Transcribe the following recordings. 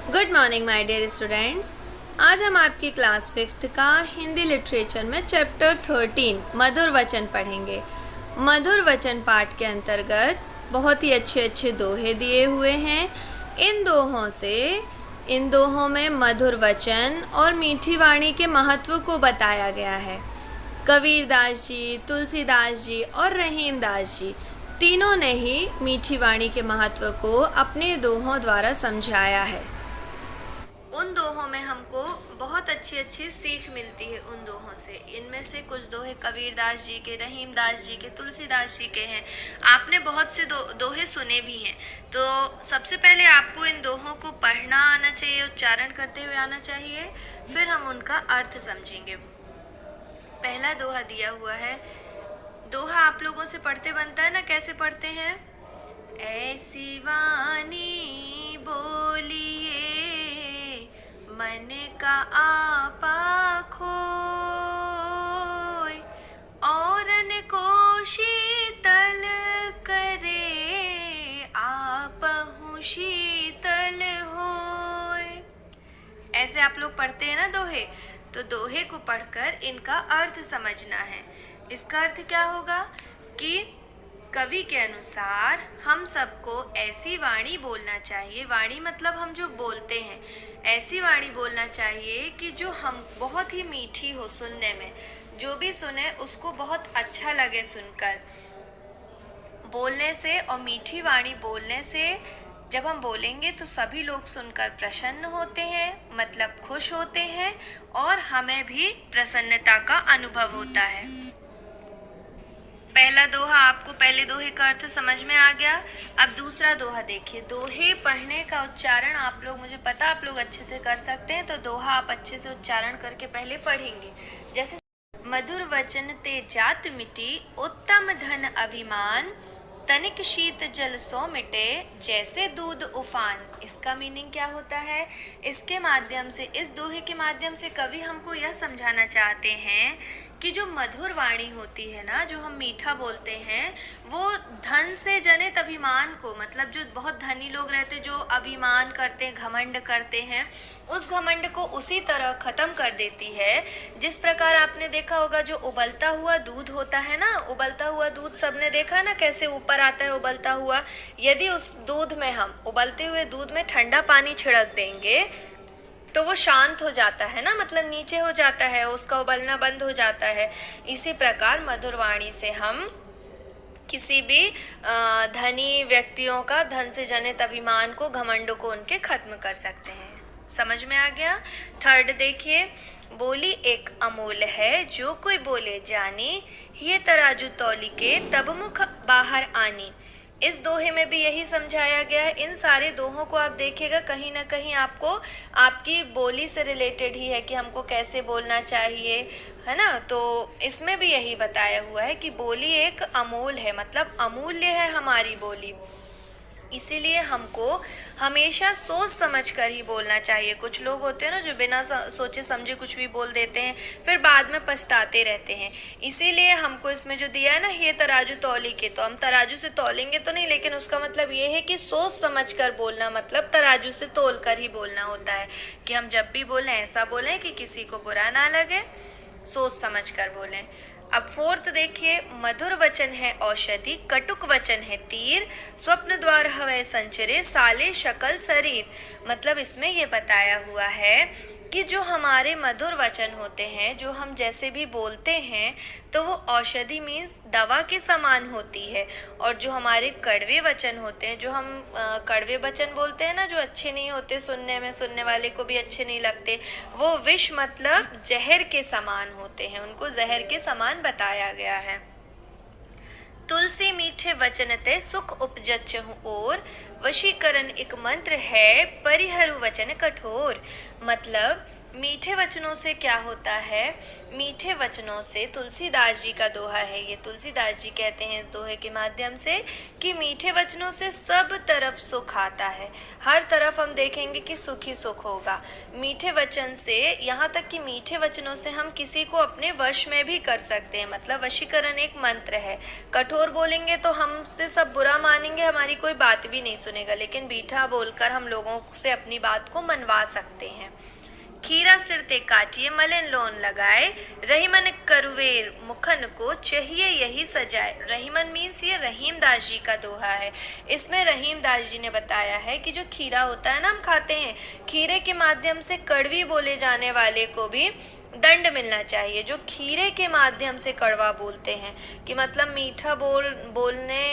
Good morning my dear students. आज हम आपकी क्लास 5th का हिंदी लिटरेचर में चैप्टर 13 मधुर वचन पढ़ेंगे। मधुर वचन पाठ के अंतर्गत बहुत ही अच्छे अच्छे दोहे दिए हुए हैं। इन दोहों में मधुर वचन और मीठी वाणी के महत्व को बताया गया है। कबीरदास जी, तुलसीदास जी और रहीमदास जी तीनों ने ही मीठी वाणी के महत्व को अपने दोहों द्वारा समझाया है। उन दोहों में हमको बहुत अच्छी अच्छी सीख मिलती है उन दोहों से। इनमें से कुछ दोहे कबीरदास जी के, रहीमदास जी के, तुलसीदास जी के हैं। आपने बहुत से दोहे सुने भी हैं। तो सबसे पहले आपको इन दोहों को पढ़ना आना चाहिए, उच्चारण करते हुए आना चाहिए, फिर हम उनका अर्थ समझेंगे। पहला दोहा दिया हुआ है। दोहा आप लोगों से पढ़ते बनता है ना, कैसे पढ़ते हैं? ऐसी वाणी बोलिए मन का आपा खोय, औरन को शीतल करे आपहु शीतल होय। ऐसे आप लोग पढ़ते हैं ना दोहे। तो दोहे को पढ़कर इनका अर्थ समझना है। इसका अर्थ क्या होगा कि कवि के अनुसार हम सबको ऐसी वाणी बोलना चाहिए। वाणी मतलब हम जो बोलते हैं, ऐसी वाणी बोलना चाहिए कि जो हम बहुत ही मीठी हो सुनने में, जो भी सुने उसको बहुत अच्छा लगे सुनकर। बोलने से और मीठी वाणी बोलने से जब हम बोलेंगे तो सभी लोग सुनकर प्रसन्न होते हैं, मतलब खुश होते हैं, और हमें भी प्रसन्नता का अनुभव होता है। पहला दोहा आपको पहले दोहे का अर्थ समझ में आ गया। अब दूसरा दोहा देखिए। दोहे पढ़ने का उच्चारण आप लोग, मुझे पता आप लोग अच्छे से कर सकते हैं, तो दोहा आप अच्छे से उच्चारण करके पहले पढ़ेंगे। जैसे मधुर वचन ते जात मिटी, उत्तम धन अभिमान, तनिक शीत जल सो मिटे, जैसे दूध उफान। इसका मीनिंग क्या होता है? इसके माध्यम से, इस दोहे के माध्यम से कवि हमको यह समझाना चाहते हैं कि जो मधुर वाणी होती है ना, जो हम मीठा बोलते हैं, वो धन से जनित अभिमान को, मतलब जो बहुत धनी लोग रहते जो अभिमान करते हैं, घमंड करते हैं, उस घमंड को उसी तरह ख़त्म कर देती है। जिस प्रकार आपने देखा होगा जो उबलता हुआ दूध होता है ना, उबलता हुआ दूध सबने देखा ना कैसे ऊपर आता है उबलता हुआ। यदि उस दूध में, हम उबलते हुए दूध में ठंडा पानी छिड़क देंगे तो वो शांत हो जाता है ना, मतलब नीचे हो जाता है, उसका उबलना बंद हो जाता है। इसी प्रकार मधुर वाणी से हम किसी भी धनी व्यक्तियों का धन से जनित अभिमान को, घमंड को उनके खत्म कर सकते हैं। समझ में आ गया? थर्ड देखिए। बोली एक अमूल है, जो कोई बोले जानी, ये तराजू तौली के तब मुख बाहर आनी। इस दोहे में भी यही समझाया गया है। इन सारे दोहों को आप देखिएगा, कहीं ना कहीं आपको आपकी बोली से रिलेटेड ही है कि हमको कैसे बोलना चाहिए, है ना। तो इसमें भी यही बताया हुआ है कि बोली एक अमूल है, मतलब अमूल्य है हमारी बोली। इसीलिए हमको हमेशा सोच समझ कर ही बोलना चाहिए। कुछ लोग होते हैं ना जो बिना सोचे समझे कुछ भी बोल देते हैं, फिर बाद में पछताते रहते हैं। इसीलिए हमको इसमें जो दिया है ना, ये तराजू तौली के, तो हम तराजू से तौलेंगे तो नहीं, लेकिन उसका मतलब ये है कि सोच समझ कर बोलना, मतलब तराजू से तोल कर ही बोलना होता है। कि हम जब भी बोलें ऐसा बोलें कि किसी को बुरा ना लगे, सोच समझ कर बोलें। अब फोर्थ देखिए। मधुर वचन है औषधि, कटुक वचन है तीर, स्वप्न द्वार हवै संचरे, साले शकल शरीर। मतलब इसमें ये बताया हुआ है कि जो हमारे मधुर वचन होते हैं, जो हम जैसे भी बोलते हैं, तो वो औषधि मीन्स दवा के समान होती है। और जो हमारे कड़वे वचन होते हैं, जो हम कड़वे वचन बोलते हैं ना, जो अच्छे नहीं होते सुनने में, सुनने वाले को भी अच्छे नहीं लगते, वो विष मतलब जहर के समान होते हैं। उनको जहर के समान बताया गया है। तुलसी मीठे वचन ते सुख उपजत और, वशीकरण एक मंत्र है, परिहरु वचन कठोर। मतलब मीठे वचनों से क्या होता है? मीठे वचनों से तुलसीदास जी का दोहा है ये। तुलसीदास जी कहते हैं इस दोहे के माध्यम से कि मीठे वचनों से सब तरफ सुख आता है। हर तरफ हम देखेंगे कि सुख ही सुख होगा। मीठे वचन से, यहाँ तक कि मीठे वचनों से हम किसी को अपने वश में भी कर सकते हैं। मतलब वशीकरण एक मंत्र है। कठोर बोलेंगे तो हमसे सब बुरा मानेंगे, हमारी कोई बात भी नहीं सुनेगा, लेकिन मीठा बोलकर हम लोगों से अपनी बात को मनवा सकते हैं। खीरा सिर ते काटिए मलिन लोन लगाए, रहीमन करुवेर मुखन को चाहिए यही सजाए। रहीमन मीन्स ये रहीम दास जी का दोहा है। इसमें रहीम दास जी ने बताया है कि जो खीरा होता है ना, हम खाते हैं, खीरे के माध्यम से कड़वी बोले जाने वाले को भी दंड मिलना चाहिए। जो खीरे के माध्यम से कड़वा बोलते हैं, कि मतलब मीठा बोलने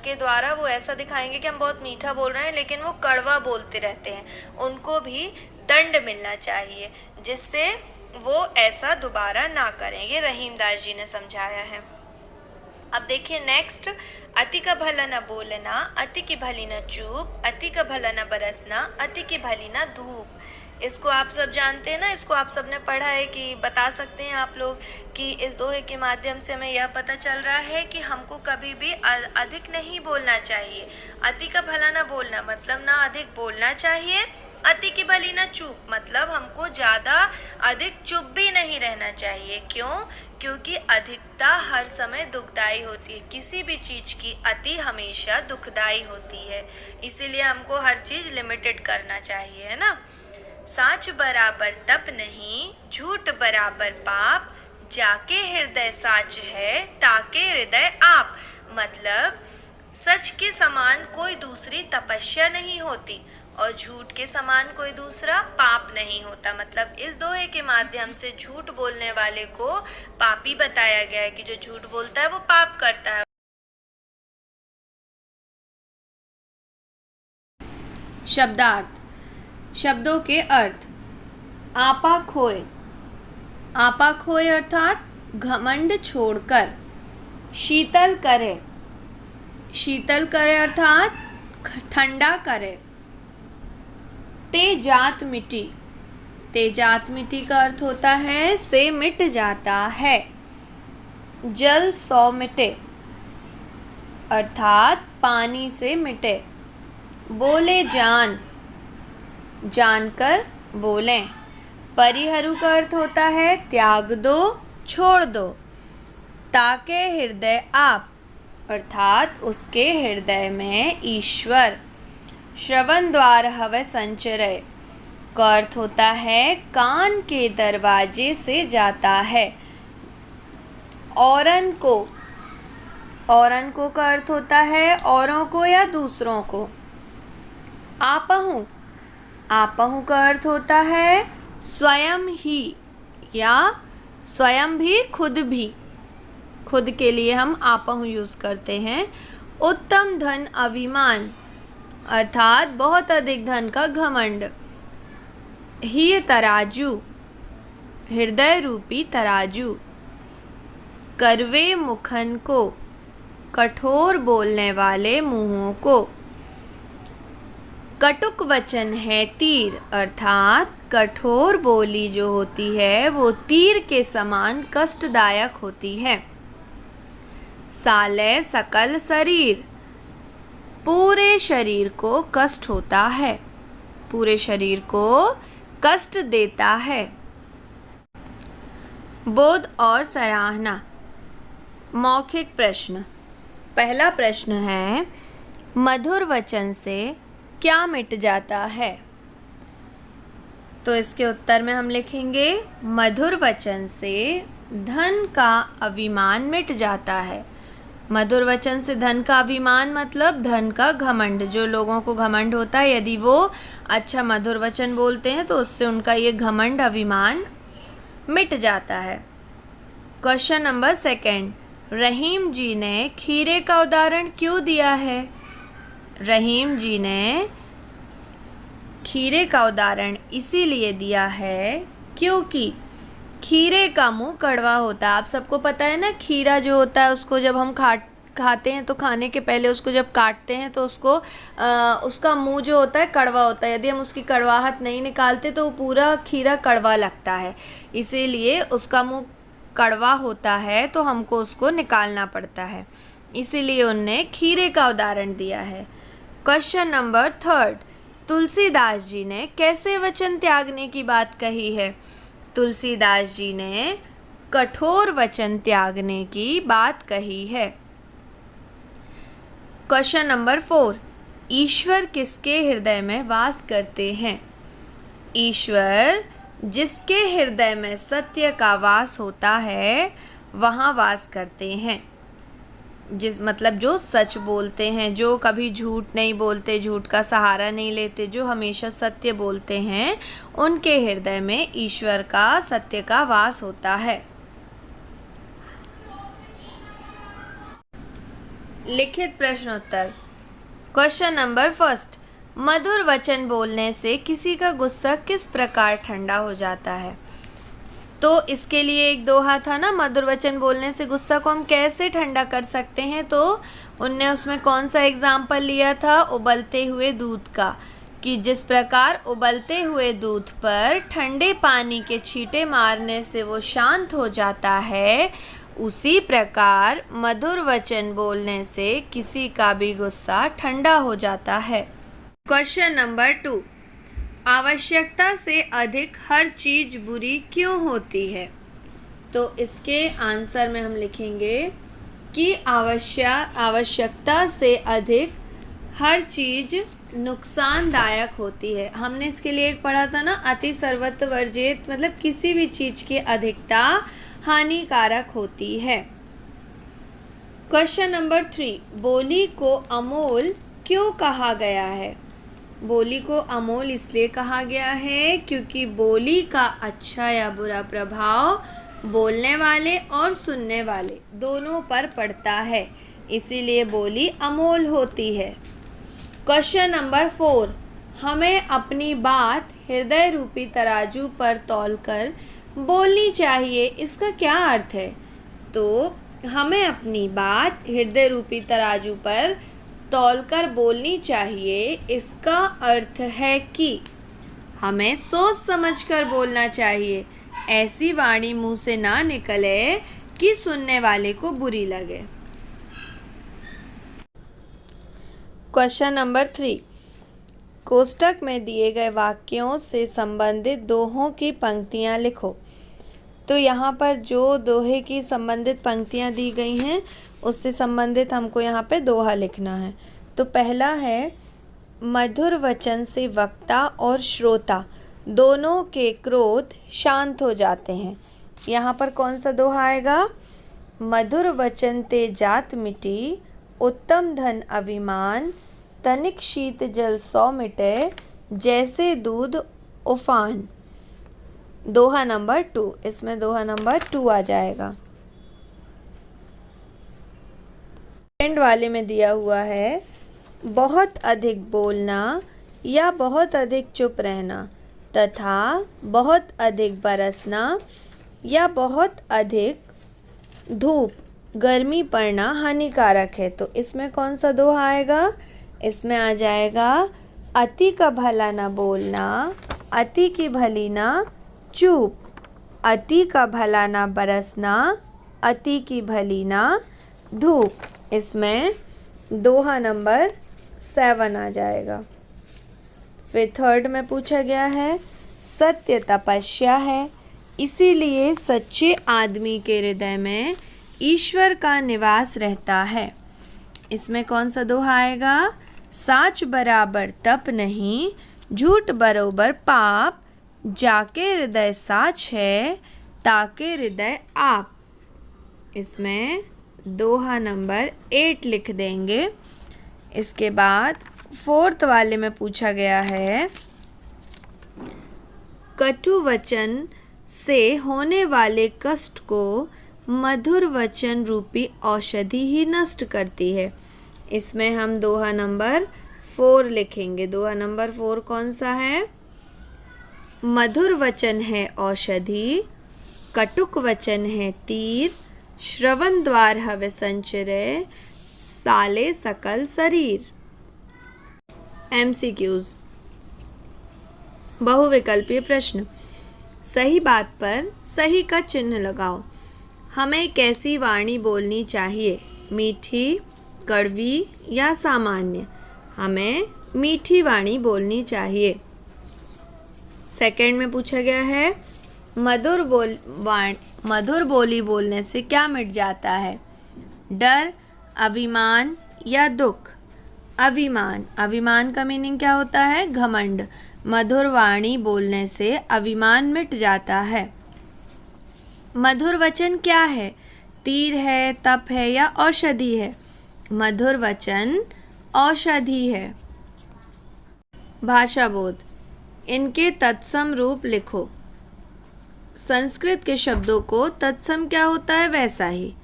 के द्वारा वो ऐसा दिखाएंगे कि हम बहुत मीठा बोल रहे हैं, लेकिन वो कड़वा बोलते रहते हैं, उनको भी दंड मिलना चाहिए, जिससे वो ऐसा दोबारा ना करें। ये रहीमदास जी ने समझाया है। अब देखिए नेक्स्ट, अति का भला न बोलना, अति की भली न चूप, अति का भला न बरसना, अति की भली न धूप। इसको आप सब जानते हैं ना, इसको आप सब ने पढ़ा है कि बता सकते हैं आप लोग कि इस दोहे के माध्यम से हमें यह पता चल रहा है कि हमको कभी भी अधिक नहीं बोलना चाहिए। अति का भला ना बोलना मतलब ना अधिक बोलना चाहिए। अति की भली ना चुप मतलब हमको ज़्यादा अधिक चुप भी नहीं रहना चाहिए। क्यों? क्योंकि अधिकता हर समय दुखदाई होती है। किसी भी चीज़ की अति हमेशा दुखदाई होती है, इसीलिए हमको हर चीज़ लिमिटेड करना चाहिए, है ना। साच बराबर तप नहीं, झूठ बराबर पाप, जाके हृदय साच है ताके हृदय आप। मतलब सच के समान कोई दूसरी तपस्या नहीं होती और झूठ के समान कोई दूसरा पाप नहीं होता। मतलब इस दोहे के माध्यम से झूठ बोलने वाले को पापी बताया गया है, कि जो झूठ बोलता है वो पाप करता है। शब्दार्थ, शब्दों के अर्थ। आपा खोए, आपा खोए अर्थात घमंड छोड़कर। शीतल करे, शीतल करे अर्थात ठंडा करे। तेजात मिटी, तेजात मिटी का अर्थ होता है से मिट जाता है। जल सौ मिटे अर्थात पानी से मिटे। बोले जान, जानकर बोलें। परिहरू का अर्थ होता है त्याग दो, छोड़ दो। ताके हृदय आप अर्थात उसके हृदय में ईश्वर। श्रवण द्वार हवै संचरय का अर्थ होता है कान के दरवाजे से जाता है। औरन को, औरन को का अर्थ होता है औरों को या दूसरों को। आपहु, आपहु का अर्थ होता है स्वयं ही या स्वयं भी, खुद भी। खुद के लिए हम आपहु यूज़ करते हैं। उत्तम धन अभिमान अर्थात बहुत अधिक धन का घमंड। ही तराजू, हृदय रूपी तराजू। करवे मुखन को, कठोर बोलने वाले मुंहों को। कटुक वचन है तीर अर्थात कठोर बोली जो होती है वो तीर के समान कष्टदायक होती है। साले सकल शरीर, पूरे शरीर को कष्ट होता है, पूरे शरीर को कष्ट देता है। बोध और सराहना। मौखिक प्रश्न। पहला प्रश्न है, मधुर वचन से क्या मिट जाता है? तो इसके उत्तर में हम लिखेंगे मधुर वचन से धन का अभिमान मिट जाता है। मधुर वचन से धन का अभिमान मतलब धन का घमंड। जो लोगों को घमंड होता है, यदि वो अच्छा मधुर वचन बोलते हैं तो उससे उनका ये घमंड अभिमान मिट जाता है। क्वेश्चन नंबर सेकंड, रहीम जी ने खीरे का उदाहरण क्यों दिया है? रहीम जी ने खीरे का उदाहरण इसीलिए दिया है क्योंकि खीरे का मुंह कड़वा होता है। आप सबको पता है ना, खीरा जो होता है उसको जब हम खाते हैं तो खाने के पहले उसको जब काटते हैं तो उसका मुंह जो होता है कड़वा होता है। यदि हम उसकी कड़वाहट नहीं निकालते तो वो पूरा खीरा कड़वा लगता है, इसीलिए उसका मुंह कड़वा होता है तो हमको उसको निकालना पड़ता है, इसीलिए उनने खीरे का उदाहरण दिया है। क्वेश्चन नंबर 3, तुलसीदास जी ने कैसे वचन त्यागने की बात कही है? तुलसीदास जी ने कठोर वचन त्यागने की बात कही है। क्वेश्चन नंबर 4, ईश्वर किसके हृदय में वास करते हैं? ईश्वर जिसके हृदय में सत्य का वास होता है वहाँ वास करते हैं। जो सच बोलते हैं, जो कभी झूठ नहीं बोलते, झूठ का सहारा नहीं लेते, जो हमेशा सत्य बोलते हैं, उनके हृदय में ईश्वर का सत्य का वास होता है। लिखित प्रश्नोत्तर। क्वेश्चन नंबर 1, मधुर वचन बोलने से किसी का गुस्सा किस प्रकार ठंडा हो जाता है? तो इसके लिए एक दोहा था ना, मधुर वचन बोलने से गुस्सा को हम कैसे ठंडा कर सकते हैं। तो उनने उसमें कौन सा एग्जाम्पल लिया था? उबलते हुए दूध का, कि जिस प्रकार उबलते हुए दूध पर ठंडे पानी के छींटे मारने से वो शांत हो जाता है, उसी प्रकार मधुर वचन बोलने से किसी का भी गुस्सा ठंडा हो जाता है। क्वेश्चन नंबर 2, आवश्यकता से अधिक हर चीज़ बुरी क्यों होती है? तो इसके आंसर में हम लिखेंगे कि आवश्यकता से अधिक हर चीज़ नुकसानदायक होती है। हमने इसके लिए एक पढ़ा था ना, अति सर्वत्र वर्जित, मतलब किसी भी चीज़ की अधिकता हानिकारक होती है। क्वेश्चन नंबर 3, बोली को अमोल क्यों कहा गया है? बोली को अमोल इसलिए कहा गया है क्योंकि बोली का अच्छा या बुरा प्रभाव बोलने वाले और सुनने वाले दोनों पर पड़ता है, इसीलिए बोली अमोल होती है। क्वेश्चन नंबर 4, हमें अपनी बात हृदय रूपी तराजू पर तौलकर बोलनी चाहिए, इसका क्या अर्थ है? तो हमें अपनी बात हृदय रूपी तराजू पर तौलकर बोलनी चाहिए, इसका अर्थ है कि हमें सोच समझकर बोलना चाहिए, ऐसी वाणी मुंह से ना निकले कि सुनने वाले को बुरी लगे। क्वेश्चन नंबर 3, कोष्टक में दिए गए वाक्यों से संबंधित दोहों की पंक्तियां लिखो। तो यहाँ पर जो दोहे की संबंधित पंक्तियाँ दी गई हैं उससे संबंधित हमको यहाँ पे दोहा लिखना है। तो पहला है, मधुर वचन से वक्ता और श्रोता दोनों के क्रोध शांत हो जाते हैं। यहाँ पर कौन सा दोहा आएगा? मधुर वचन ते जात मिटी, उत्तम धन अभिमान, तनिक शीत जल 100 मिटे, जैसे दूध उफान। दोहा नंबर 2, इसमें दोहा नंबर 2 आ जाएगा। एंड वाले में दिया हुआ है, बहुत अधिक बोलना या बहुत अधिक चुप रहना तथा बहुत अधिक बरसना या बहुत अधिक धूप गर्मी पड़ना हानिकारक है। तो इसमें कौन सा दोहा आएगा? इसमें आ जाएगा, अति का भला ना बोलना, अति की भली ना चूप, अति का भला ना बरसना, अति की भली ना धूप। इसमें दोहा नंबर 7 आ जाएगा। फिर थर्ड में पूछा गया है, सत्य तपस्या है, इसीलिए सच्चे आदमी के हृदय में ईश्वर का निवास रहता है। इसमें कौन सा दोहा आएगा? साच बराबर तप नहीं, झूठ बरोबर पाप, जाके हृदय साच है, ताके हृदय आप। इसमें दोहा नंबर 8 लिख देंगे। इसके बाद फोर्थ वाले में पूछा गया है, कटु वचन से होने वाले कष्ट को मधुर वचन रूपी औषधि ही नष्ट करती है। इसमें हम दोहा नंबर 4 लिखेंगे। दोहा नंबर 4 कौन सा है? मधुर वचन है औषधि, कटुक वचन है तीर, श्रवण द्वार हवे संचरे, साले सकल शरीर। MCQs। बहुविकल्पीय प्रश्न। सही बात पर सही का चिन्ह लगाओ। हमें कैसी वाणी बोलनी चाहिए, मीठी, कड़वी या सामान्य? हमें मीठी वाणी बोलनी चाहिए। सेकंड में पूछा गया है मधुर बोली बोलने से क्या मिट जाता है, डर, अभिमान या दुख? अभिमान। अभिमान का मीनिंग क्या होता है, घमंड। मधुर वाणी बोलने से अभिमान मिट जाता है। मधुर वचन क्या है, तीर है, तप है या औषधि है? मधुर वचन औषधि है। भाषा बोध। इनके तत्सम रूप लिखो। संस्कृत के शब्दों को तत्सम क्या होता है, वैसा ही,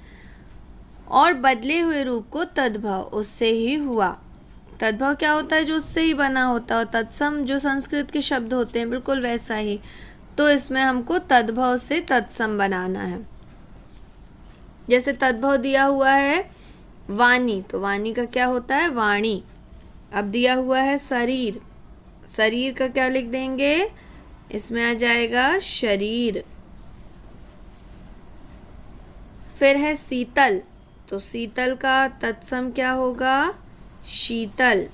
और बदले हुए रूप को तद्भव, उससे ही हुआ। तद्भव क्या होता है, जो उससे ही बना होता है, और तत्सम जो संस्कृत के शब्द होते हैं बिल्कुल वैसा ही। तो इसमें हमको तद्भव से तत्सम बनाना है। जैसे तद्भव दिया हुआ है वाणी, तो वाणी का क्या होता है, वाणी। अब दिया हुआ है शरीर, शरीर का क्या लिख देंगे, इसमें आ जाएगा शरीर। फिर है शीतल, तो शीतल का तत्सम क्या होगा, शीतल।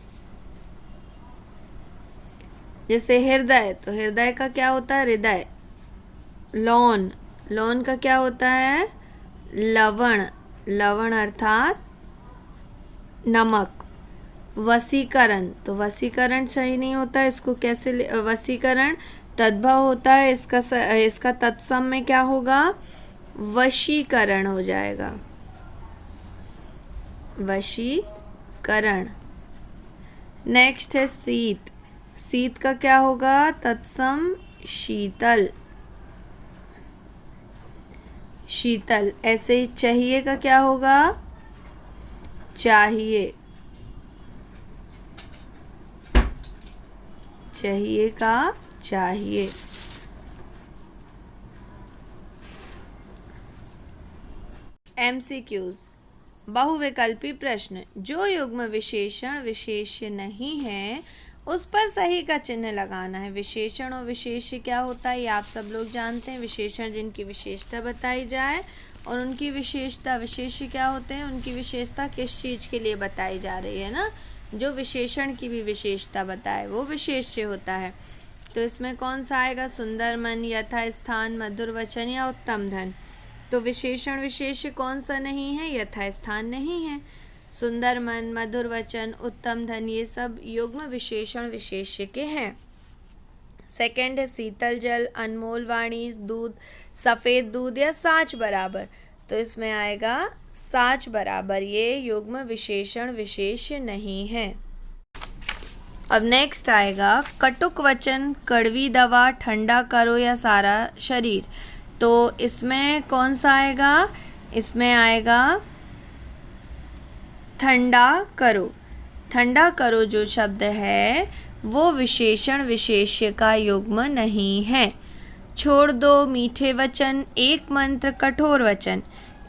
जैसे हृदय, तो हृदय का क्या होता है, हृदय। लौन, लौन का क्या होता है, लवण, लवण अर्थात नमक। वशीकरण, तो वशीकरण सही नहीं होता है, इसको कैसे वशीकरण तद्भव होता है, इसका तत्सम में क्या होगा, वशीकरण हो जाएगा, वशीकरण। नेक्स्ट है शीत, शीत का क्या होगा, तत्सम शीतल, शीतल। ऐसे ही चाहिए का क्या होगा, चाहिए, चाहिए का चाहिए। MCQs। बहुविकल्पी प्रश्न। जो युग्म विशेषण विशेष्य नहीं है उस पर सही का चिन्ह लगाना है। विशेषण और विशेष्य क्या होता है ये आप सब लोग जानते हैं। विशेषण जिनकी विशेषता बताई जाए, और उनकी विशेषता, विशेष्य क्या होते हैं, उनकी विशेषता किस चीज़ के लिए बताई जा रही है ना। जो विशेषण की भी विशेषता बताए वो विशेष्य होता है। तो इसमें कौन सा आएगा, सुंदर मन, यथा स्थान, मधुर वचन या उत्तम धन? तो विशेषण विशेष्य कौन सा नहीं है, यथा स्थान नहीं है। सुंदर मन, मधुर वचन, उत्तम धन, ये सब युग्म विशेषण विशेष्य के हैं। सेकंड है शीतल जल, अनमोल वाणी, दूध, सफ़ेद दूध या साँच बराबर? तो इसमें आएगा साँच बराबर, ये युग्म विशेषण विशेष्य नहीं है। अब नेक्स्ट आएगा कटुक वचन, कड़वी दवा, ठंडा करो या सारा शरीर? तो इसमें कौन सा आएगा, इसमें आएगा ठंडा करो। ठंडा करो जो शब्द है वो विशेषण विशेष्य का युग्म नहीं है। छोड़ दो मीठे वचन, एक मंत्र, कठोर वचन,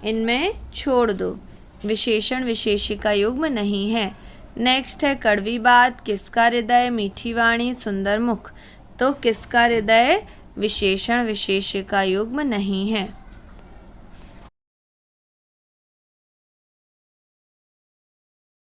इनमें छोड़ दो, विशेषण विशेष्य का युग्म नहीं है। नेक्स्ट है कड़वी बात, किसका हृदय, मीठी वाणी, सुंदर मुख? तो किसका हृदय विशेषण विशेष्य का युग्म नहीं है।